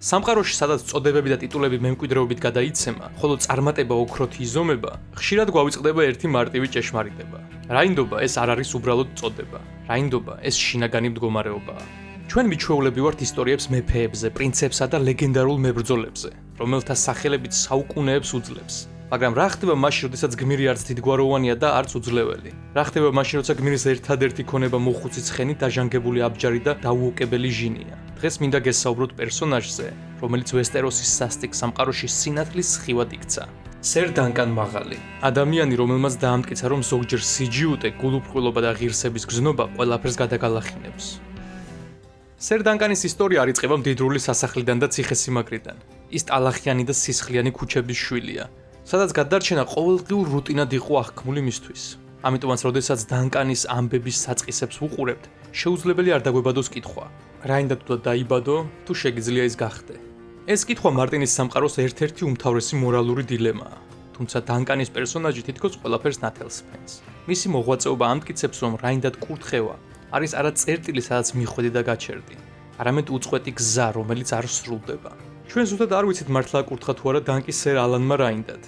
სამყაროში, სადაც წოდებები და ტიტულები მემკვიდრეობით გადაიცემა, ხოლო წარმატება ოქროთი იზომება, ხშირად გვავიწყდება ერთი მარტივი ჭეშმარიტება. რაინდობა ეს არ არის უბრალოდ წოდება. რაინდობა ეს შინაგანი მდგომარეობაა. ჩვენ მიჩვეულები ვართ ისტორიებს მეფეებზე, პრინცებსა და ლეგენდარულ მებრძოლებზე, რომელთა სახელებით საუკუნეებს უძლებს. მაგრამ რა ხდება მაშინ, როდესაც გმირი არც დიდგვაროვანია და არც უძლეველი? რა ხდება მაშინ, როცა გმირის ერთადერთი ქონება მოხუცი ცხენი, დაჟანგებული აბჯარი და დაუოკებელი ჟინია? დღეს მინდა გესაუბროთ პერსონაჟზე, რომელიც ვესტეროსის სასტიკ სამყაროში სინათლის სხივად იქცა. სერ დანკან მაღალი, ადამიანი, რომელმაც დაამტკიცა, რომ ზოგჯერ სიჯიუტე, გულუბრყვილობა და ღირსების გზნობა ყველაფერს გადაგალახინებს. სერ დანკანის ისტორია არიწყება მდიდრული სასახლიდან და ციხესიმაგრიდან. ის ტალახიანი და სისხლიანი ქუჩების შვილია, სადაც გადარჩენა ყოველდღიურ რუტინად იყო აღქმული მისთვის. ამიტომაც, როდესაც დანკანის ამბების საწყისებს ვუყურებთ, შეუძლებელი არ დაგვებადოს კითხვა: რაინდა თუ დაიბადო, თუ შეგიძლია ის გახდე? ეს კითხვა მარტინის სამყაროს ერთ-ერთი უმთავრესი მორალური დილემაა. თუმცა დანკანის პერსონაჟი თითქოს ყველაფერს ნათელს ფენს. მისი მოღვაწეობა ამტკიცებს, რომ რაინდად კურთხევა არის არა წერტილი, სადაც მიხვედი და გაჩერდი, არამედ უწყვეტი გზა, რომელიც არ სრულდება. ჩვენ ზუსტად არ ვიცით მართლა კურთხა თუ არა დანკი სერ ალანმა რაინდად,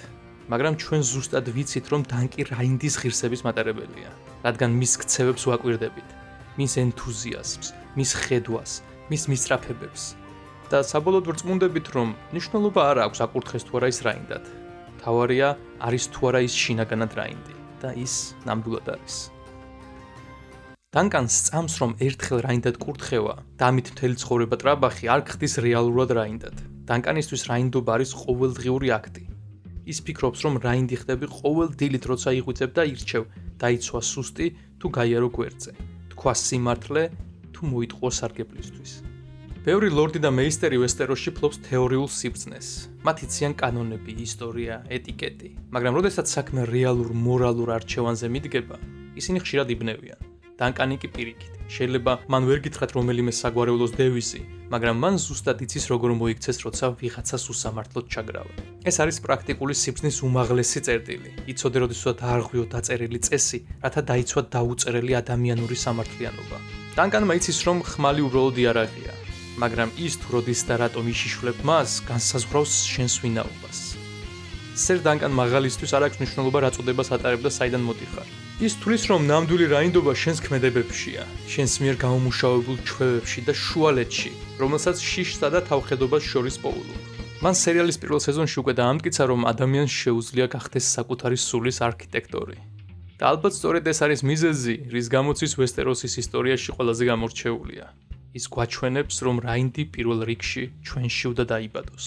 მაგრამ ჩვენ ზუსტად ვიცით, რომ დანკი რაინდის ღირსების მატარებელია, რადგან მის ქცევებს ვაკვირდებით, მის ენთუზიაზმს, მის ხედვას, მის მისწრაფებებს. და საბოლოოდ ვრწმუნდებით, რომ მნიშვნელობა არ აქვს აკურთხეს თუ არა ის რაინდად. თავარია არის თუ არა ის შინაგანად რაინდი და ის ნამდვილად არის. დანკანს სწამს, რომ ერთხელ რაინდად კურთხევა და ამით მთელი ცხოვრება ტრაბახი არ ხდის რეალურად რაინდად. დანკანისთვის რაინდობა არის ყოველდღიური აქტი. ის ფიქრობს, რომ რაინდი ხდები ყოველ დილით, როცა იღვიძებ და ირჩევ, დაიცვა სუსტი თუ გაიარო გვერდზე, თქვა სიმართლე თუ მოიტყუა სარგებლისთვის. ბევრი ლორდი და მეისტერი ვესტეროსში ფლობს თეორიულ სიბრძნეს. მათ იციან კანონები, ისტორია, ეტიკეტი, მაგრამ როდესაც საქმე რეალურ მორალურ არჩევანზე მიდგება, ისინი ხშირად იბნევიან. დანკანი კი პირიქით. შეიძლება მან ვერ გითხრათ რომელიმე საგვარეულოს დევიზი, მაგრამ მან ზუსტად იცის როგორ მოიქცეს, როცა ვიღაცას უსამართლოდ ჩაგრავენ. ეს არის პრაქტიკული სიბრძნის უმაღლესი წერტილი. იცოდე, როდესაც აარღვიო დაწერილი წესი, რათა დაიცვა დაუწერელი ადამიანური სამართლიანობა. დანკანმა იცის, რომ ხმალი უბრალოდ იარაღია, მაგრამ ის თუ როდის და რატომ იშიშვლებ მას, განსაზღვრავს შენს ვინაობას. სერ დანკან მაღალისთვის არ აქვს მნიშვნელობა რა წოდებას ატარებ და საიდან მოდიხარ. ის თulis, რომ ნამდვილი რაინდობა შენს ქმედებებშია, შენს მიერ გამომუშავებულ ჩვევებში და შუალედში, რომელსაც შიშსა და თავხედობას შორის პოულობ. მან სერიალის პირველ სეზონში უკვე დაამტკიცა, რომ ადამიანს შეუძლია გახდეს საკუთარი სულის არქიტექტორი. და ალბათ სწორედ ეს არის მიზეზი, რის გამოც ის ვესტეროსის ისტორიაში ყველაზე გამორჩეულია. ის გვაჩვენებს, რომ რაინდი პირველ რიგში ჩვენში უნდა დაიბადოს.